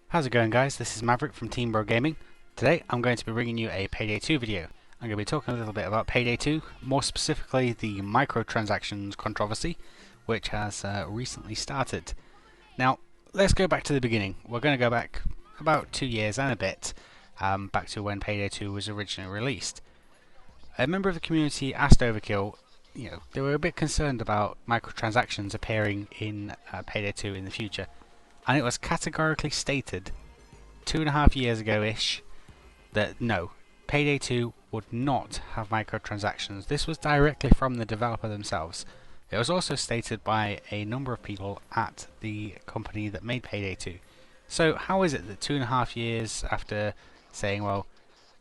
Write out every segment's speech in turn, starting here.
How's it going, guys? This is Maverick from Team Bro Gaming. Today I'm going to be bringing you a Payday 2 video. I'm going to be talking a little bit about Payday 2, more specifically the microtransactions controversy, which has recently started. Now, let's go back to the beginning. We're going to go back about 2 years and a bit, back to when Payday 2 was originally released. A member of the community asked Overkill, they were a bit concerned about microtransactions appearing in Payday 2 in the future. And it was categorically stated 2.5 years ago-ish that no, Payday 2 would not have microtransactions. This was directly from the developer themselves. It was also stated by a number of people at the company that made Payday 2. So how is it that 2.5 years after saying, well,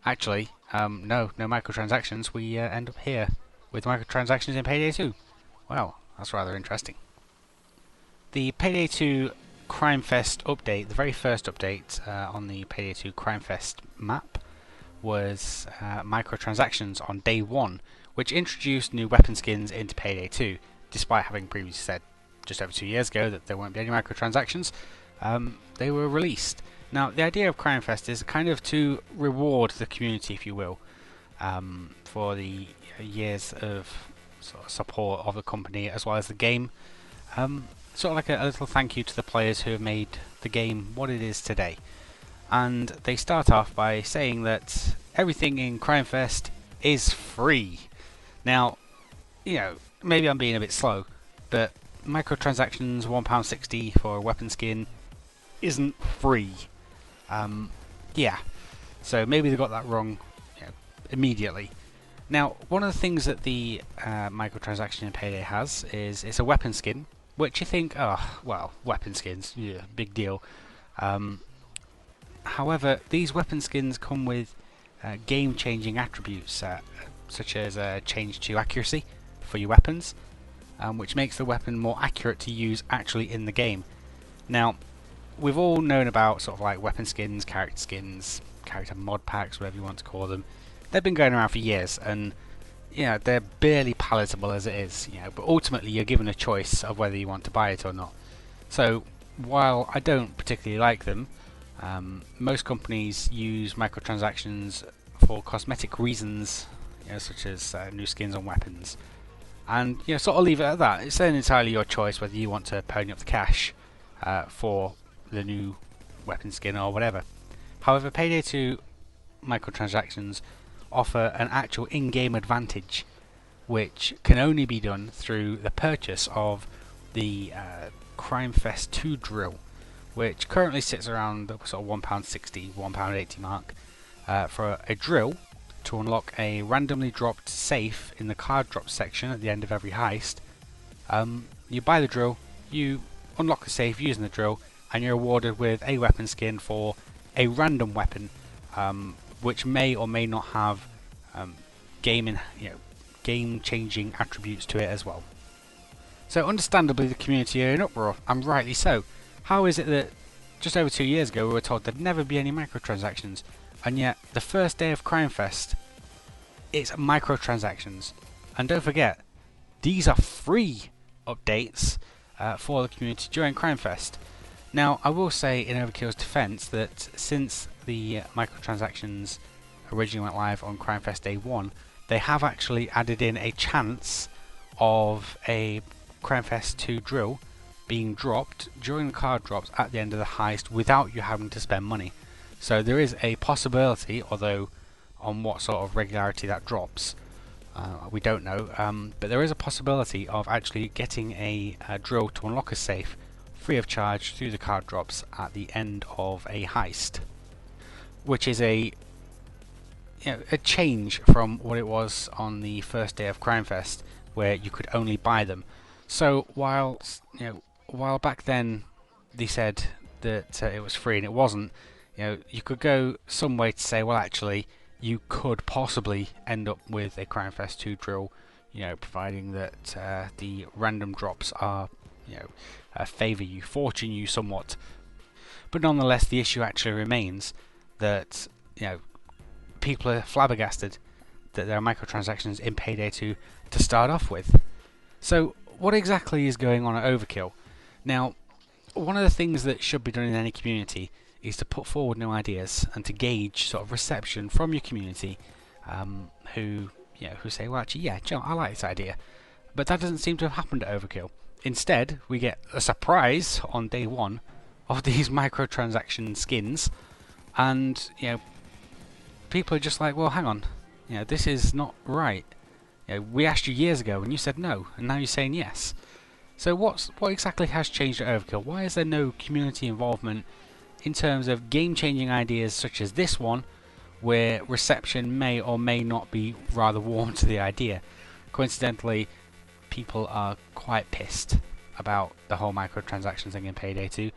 actually, no microtransactions, we end up here with microtransactions in Payday 2? Well, that's rather interesting. The Payday 2 Crime Fest update, the very first update on the Payday 2 Crime Fest map, was microtransactions on day 1, which introduced new weapon skins into Payday 2, despite having previously said just over 2 years ago that there won't be any microtransactions. They were released. Now, the idea of Crime Fest is kind of to reward the community, if you will, for the years of sort of support of the company as well as the game. Sort of like a little thank you to the players who have made the game what it is today. And they start off by saying that everything in Crime Fest is free. Now, maybe I'm being a bit slow, but microtransactions, £1.60 for a weapon skin, isn't free. Yeah, so maybe they got that wrong immediately. Now, one of the things that the microtransaction in Payday has is it's a weapon skin, which you think, oh, well, weapon skins, yeah, big deal. However, these weapon skins come with game-changing attributes, such as change to accuracy for your weapons, which makes the weapon more accurate to use actually in the game. Now, we've all known about sort of like weapon skins, character mod packs, whatever you want to call them. They've been going around for years, and they're barely palatable as it is, but ultimately you're given a choice of whether you want to buy it or not. So while I don't particularly like them, most companies use microtransactions for cosmetic reasons, such as new skins on weapons, and sort of leave it at that. It's then entirely your choice whether you want to pony up the cash for the new weapon skin or whatever. However, Payday 2 microtransactions offer an actual in-game advantage, which can only be done through the purchase of the Crime Fest 2 drill, which currently sits around the sort of £1.60, £1.80 mark for a drill to unlock a randomly dropped safe in the card drop section at the end of every heist. You buy the drill, you unlock the safe using the drill, and you're awarded with a weapon skin for a random weapon, which may or may not have game-changing attributes to it as well. So understandably the community are in uproar, and rightly so. How is it that just over 2 years ago we were told there'd never be any microtransactions, and yet the first day of Crime Fest, it's microtransactions? And don't forget, these are free updates for the community during Crime Fest. Now, I will say in Overkill's defense that since the microtransactions originally went live on Crime Fest Day 1, they have actually added in a chance of a Crime Fest 2 drill being dropped during the card drops at the end of the heist without you having to spend money. So there is a possibility, although on what sort of regularity that drops, we don't know, but there is a possibility of actually getting a drill to unlock a safe free of charge through the card drops at the end of a heist, which is a change from what it was on the first day of Crime Fest, where you could only buy them. So while back then they said that it was free and it wasn't, you could go some way to say, well, actually you could possibly end up with a Crime Fest 2 drill, providing that the random drops are favour you, fortune you somewhat. But nonetheless, the issue actually remains that people are flabbergasted that there are microtransactions in Payday 2 to start off with. So what exactly is going on at Overkill? Now, one of the things that should be done in any community is to put forward new ideas and to gauge sort of reception from your community, who say, well, actually, yeah, John, I like this idea. But that doesn't seem to have happened at Overkill. Instead, we get a surprise on day one of these microtransaction skins, and people are just like, well, hang on, this is not right. We asked you years ago and you said no, and now you're saying yes. So what exactly has changed at Overkill? Why is there no community involvement in terms of game-changing ideas such as this one, where reception may or may not be rather warm to the idea? Coincidentally, people are quite pissed about the whole microtransactions thing in Payday 2.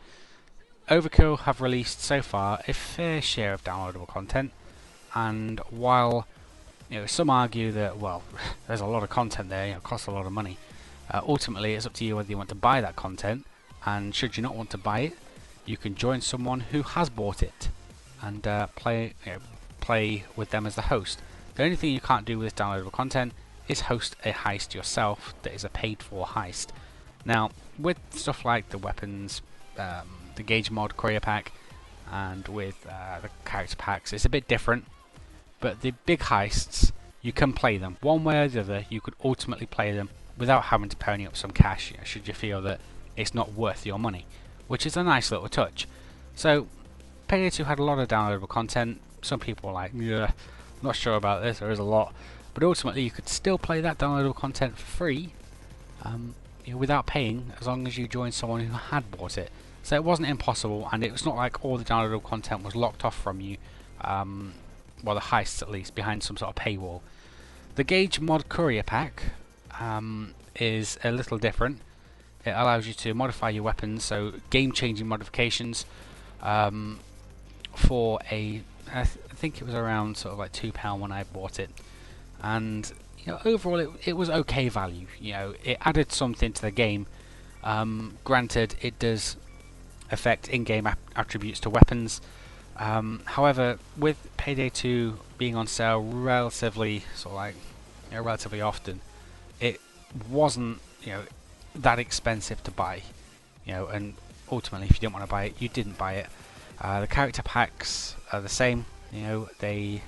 Overkill have released so far a fair share of downloadable content, and while some argue that, well, there's a lot of content there, it costs a lot of money, ultimately it's up to you whether you want to buy that content, and should you not want to buy it, you can join someone who has bought it and play with them as the host. The only thing you can't do with this downloadable content is host a heist yourself that is a paid for heist. Now, with stuff like the weapons, the gauge mod courier pack, and with the character packs, it's a bit different. But the big heists, you can play them one way or the other. You could ultimately play them without having to pony up some cash, should you feel that it's not worth your money, which is a nice little touch. So Payday 2 had a lot of downloadable content. Some people were like, yeah, not sure about this, there is a lot. But ultimately you could still play that downloadable content for free, without paying, as long as you joined someone who had bought it. So it wasn't impossible, and it was not like all the downloadable content was locked off from you, well, the heists at least, behind some sort of paywall. The gauge mod courier pack is a little different. It allows you to modify your weapons, so game-changing modifications, for I think it was around sort of like £2 when I bought it, and overall it was okay value. It added something to the game. Granted, it does affect in-game attributes to weapons. However, with Payday 2 being on sale relatively relatively often, it wasn't that expensive to buy. And ultimately, if you didn't want to buy it, you didn't buy it. The character packs are the same. They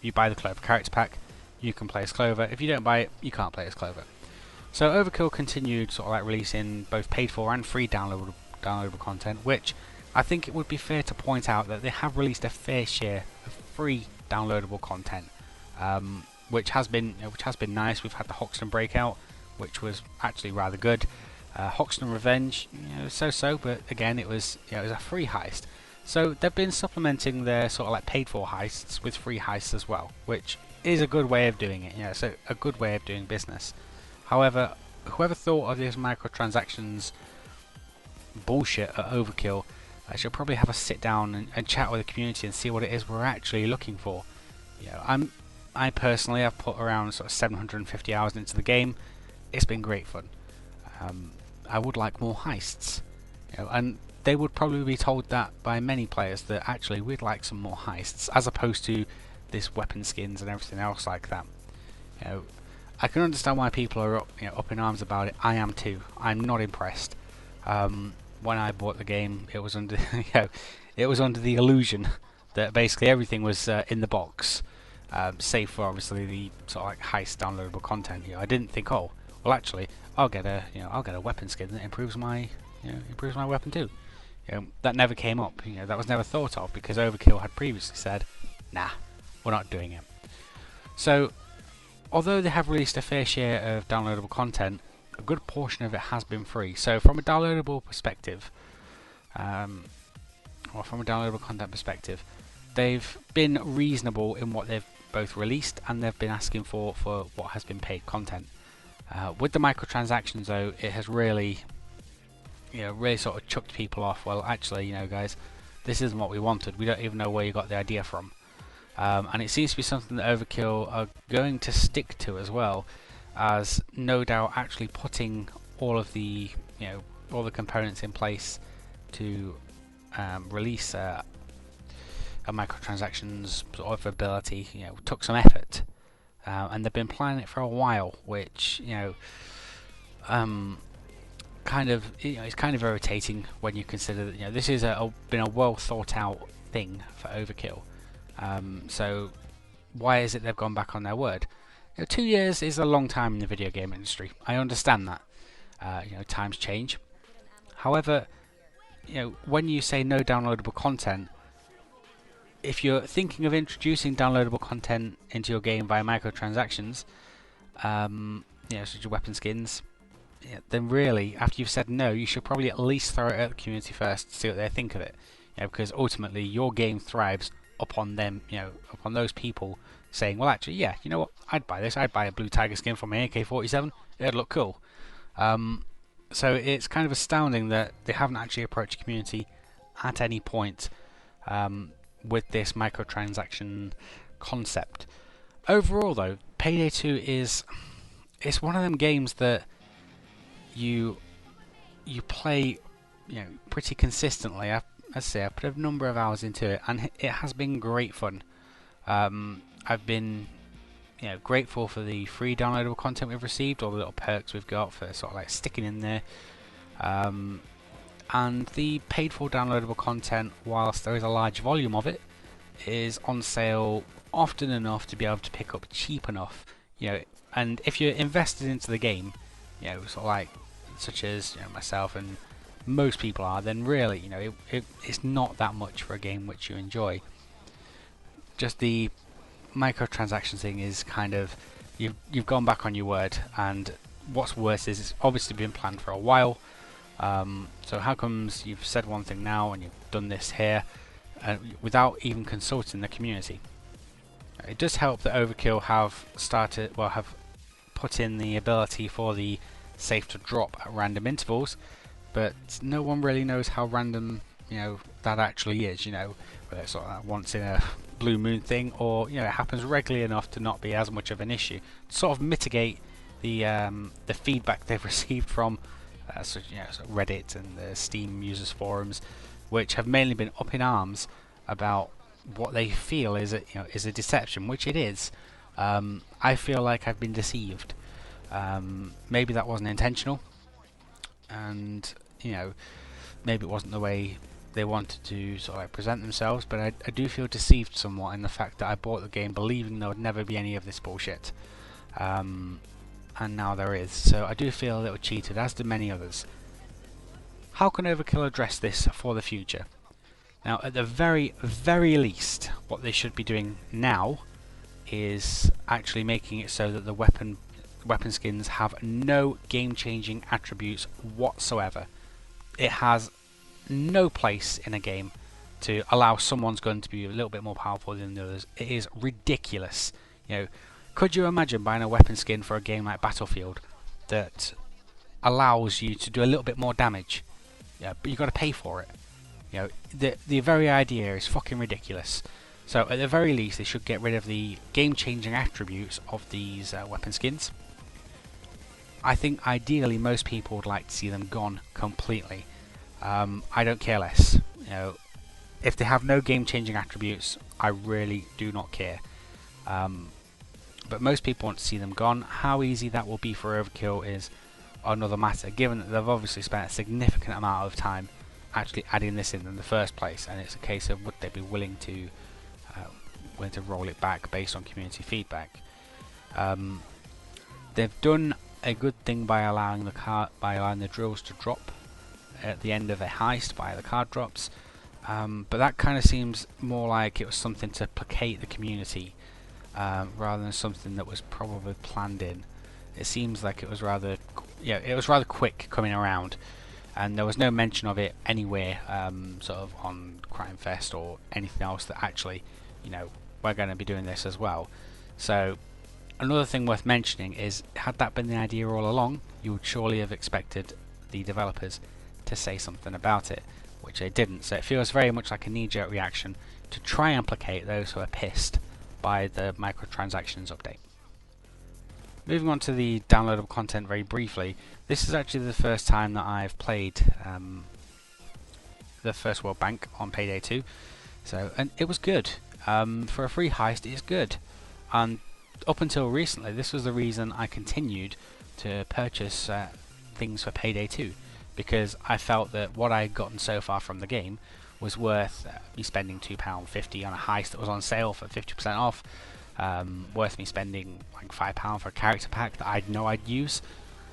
you buy the Clover character pack, you can play as Clover. If you don't buy it, you can't play as Clover. So Overkill continued releasing both paid for and free downloadable content, which I think it would be fair to point out that they have released a fair share of free downloadable content, which has been nice. We've had the Hoxton Breakout, which was actually rather good. Hoxton Revenge, so-so, but again, it was a free heist. So they've been supplementing their paid for heists with free heists as well, which is a good way of doing it. So a good way of doing business. However, whoever thought of this microtransactions bullshit at Overkill, I should probably have a sit down and chat with the community and see what it is we're actually looking for. I personally have put around 750 hours into the game. It's been great fun. I would like more heists, and they would probably be told that by many players, that actually we'd like some more heists as opposed to this weapon skins and everything else like that. I can understand why people are up in arms about it. I am too. I'm not impressed. When I bought the game, it was under it was under the illusion that basically everything was in the box, save for obviously the heist downloadable content. I didn't think, oh, well, actually, I'll get a weapon skin that improves my weapon too. That never came up. That was never thought of, because Overkill had previously said, nah, we're not doing it. So, although they have released a fair share of downloadable content, a good portion of it has been free. So from a downloadable perspective, or from a downloadable content perspective, they've been reasonable in what they've both released and they've been asking for what has been paid content. With the microtransactions though, it has really chucked people off. Well, actually, guys, this isn't what we wanted. We don't even know where you got the idea from. And it seems to be something that Overkill are going to stick to, as well as no doubt actually putting all of the all the components in place to release a microtransactions ability. Took some effort, and they've been planning it for a while, which kind of, it's kind of irritating when you consider that this is been a well thought out thing for Overkill. So why is it they've gone back on their word? 2 years is a long time in the video game industry. I understand that. Times change. However, when you say no downloadable content, if you're thinking of introducing downloadable content into your game via microtransactions, such as weapon skins, then really, after you've said no, you should probably at least throw it at the community first to see what they think of it. Because ultimately your game thrives upon them, upon those people saying, well, actually, yeah, you know what, I'd buy this. I'd buy a blue tiger skin for my AK-47. It'd look cool. So it's kind of astounding that they haven't actually approached the community at any point with this microtransaction concept. Overall, though, Payday 2 it's one of them games that you play, pretty consistently. I put a number of hours into it, and it has been great fun. I've been, grateful for the free downloadable content we've received, all the little perks we've got for sort of like sticking in there, and the paid for downloadable content, whilst there is a large volume of it, is on sale often enough to be able to pick up cheap enough. And if you're invested into the game, sort of like such as myself and most people are, then really, it's not that much for a game which you enjoy. Just the microtransactions thing is kind of, you've gone back on your word, and what's worse is it's obviously been planned for a while. So how comes you've said one thing now and you've done this here without even consulting the community? It does help that Overkill have put in the ability for the safe to drop at random intervals, but no one really knows how random that actually is. Whether it's sort of once in a blue moon thing, or it happens regularly enough to not be as much of an issue. To sort of mitigate the feedback they've received from sort of Reddit and the Steam users forums, which have mainly been up in arms about what they feel is a deception, which it is. I feel like I've been deceived. Maybe that wasn't intentional, and maybe it wasn't the way they wanted to sort of like present themselves, but I do feel deceived somewhat in the fact that I bought the game believing there would never be any of this bullshit, and now there is. So I do feel a little cheated, as do many others. How can Overkill address this for the future? Now, at the very, very least, what they should be doing now is actually making it so that the weapon skins have no game-changing attributes whatsoever. It has no place in a game to allow someone's gun to be a little bit more powerful than the others. It is ridiculous. Could you imagine buying a weapon skin for a game like Battlefield that allows you to do a little bit more damage? But you've got to pay for it. The very idea is fucking ridiculous. So at the very least, they should get rid of the game-changing attributes of these weapon skins. I think ideally most people would like to see them gone completely. I don't care less. If they have no game-changing attributes, I really do not care. But most people want to see them gone. How easy that will be for Overkill is another matter, given that they've obviously spent a significant amount of time actually adding this in the first place, and it's a case of would they be willing to roll it back based on community feedback. They've done a good thing by allowing the drills to drop at the end of a heist by the card drops, but that kind of seems more like it was something to placate the community rather than something that was probably planned in. It seems like it was rather quick coming around, and there was no mention of it anywhere sort of on Crime Fest or anything else that actually we're going to be doing this as well. So another thing worth mentioning is, had that been the idea all along, you would surely have expected the developers to say something about it, which they didn't. So it feels very much like a knee-jerk reaction to try and placate those who are pissed by the microtransactions update. Moving on to the downloadable content very briefly, this is actually the first time that I've played the First World Bank on Payday 2, and it was good. For a free heist, it is good, and up until recently this was the reason I continued to purchase things for Payday 2. because I felt that what I had gotten so far from the game was worth me spending £2.50 on a heist that was on sale for 50% off, worth me spending like £5 for a character pack that I'd know I'd use.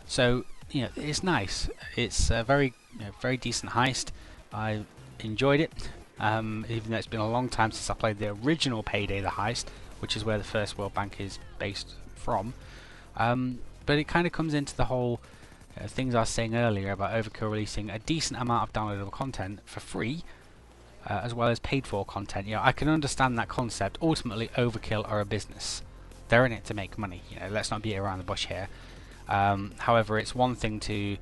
So it's nice. It's a very very decent heist. I enjoyed it, even though it's been a long time since I played the original Payday the Heist, which is where the first World Bank is based from. But it kind of comes into the whole things I was saying earlier about Overkill releasing a decent amount of downloadable content for free, as well as paid for content. I can understand that concept. Ultimately, Overkill are a business. They're in it to make money. Let's not beat around the bush here. However, it's one thing to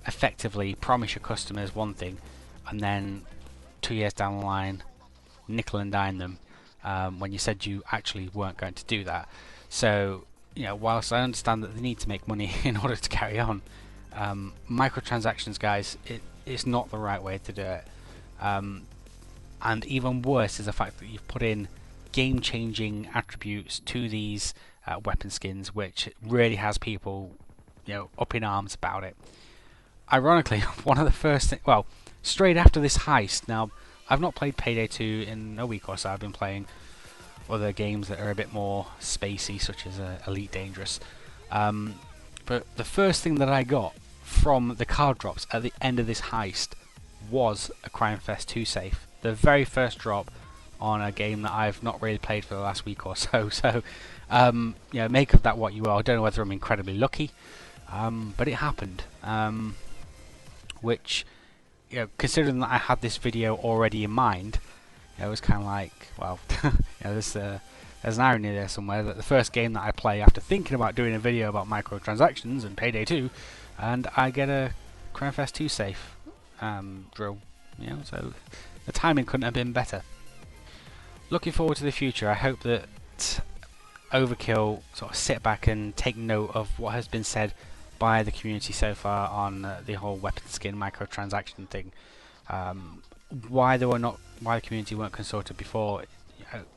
effectively promise your customers one thing, and then 2 years down the line, nickel and dime them when you said you actually weren't going to do that. So, whilst I understand that they need to make money in order to carry on, microtransactions, guys, it's not the right way to do it. And even worse is the fact that you've put in game-changing attributes to these weapon skins, which really has people, up in arms about it. Ironically, one of the first things, well, straight after this heist. Now, I've not played Payday 2 in a week or so. I've been playing other games that are a bit more spacey, such as Elite Dangerous. But the first thing that I got from the card drops at the end of this heist was a Crime Fest 2 safe. The very first drop on a game that I've not really played for the last week or so. So, make of that what you will. I don't know whether I'm incredibly lucky, but it happened. Which, considering that I had this video already in mind, it was kind of like, well, there's an irony there somewhere, that the first game that I play after thinking about doing a video about microtransactions and Payday 2, and I get a Crime Fest 2 safe drill. So the timing couldn't have been better. Looking forward to the future. I hope that Overkill sort of sit back and take note of what has been said by the community so far on the whole weapon skin microtransaction thing. Why the community weren't consulted before,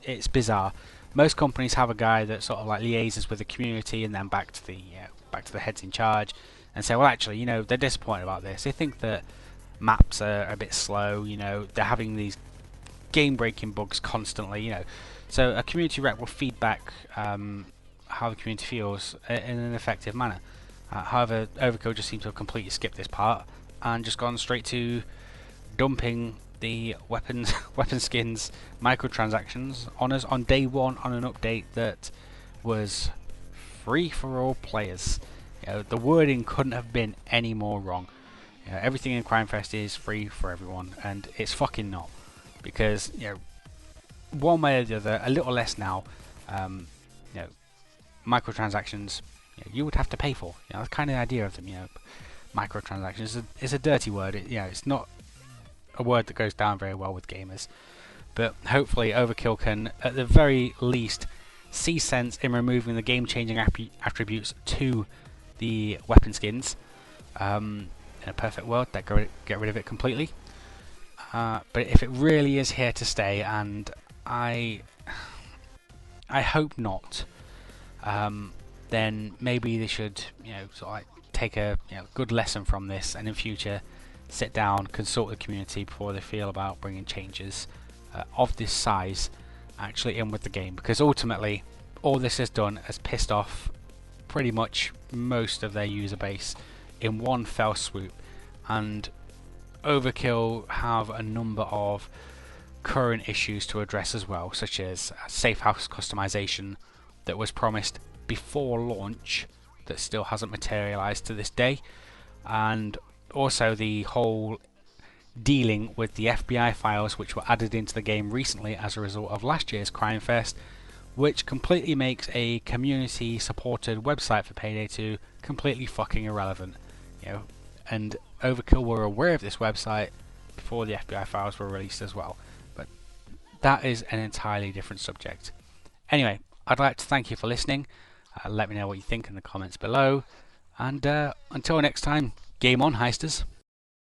it's bizarre. Most companies have a guy that sort of like liaises with the community and then back to the heads in charge and say, well, actually, they're disappointed about this. They think that maps are a bit slow. They're having these game-breaking bugs constantly. So a community rep will feed back how the community feels in an effective manner. However, Overkill just seems to have completely skipped this part and just gone straight to dumping the weapon skins microtransactions on us on day one on an update that was free for all players. The wording couldn't have been any more wrong. Everything in Crime Fest is free for everyone, and it's fucking not, because one way or the other, a little less now, microtransactions you would have to pay for. That's kind of the idea of them. Microtransactions is a dirty word. It's not a word that goes down very well with gamers. But hopefully Overkill can, at the very least, see sense in removing the game-changing attributes to the weapon skins. In a perfect world, they'd get rid of it completely. But if it really is here to stay, and I hope not, then maybe they should, sort of like take a good lesson from this, and in future sit down, consult the community before they feel about bringing changes of this size actually in with the game, because ultimately all this has done has pissed off pretty much most of their user base in one fell swoop. And Overkill have a number of current issues to address as well, such as safe house customization that was promised before launch that still hasn't materialized to this day, and also the whole dealing with the FBI files which were added into the game recently as a result of last year's Crime Fest, which completely makes a community supported website for Payday 2 completely fucking irrelevant. And Overkill were aware of this website before the FBI files were released as well, but that is an entirely different subject. Anyway, I'd like to thank you for listening. Let me know what you think in the comments below, and until next time, game on, heisters.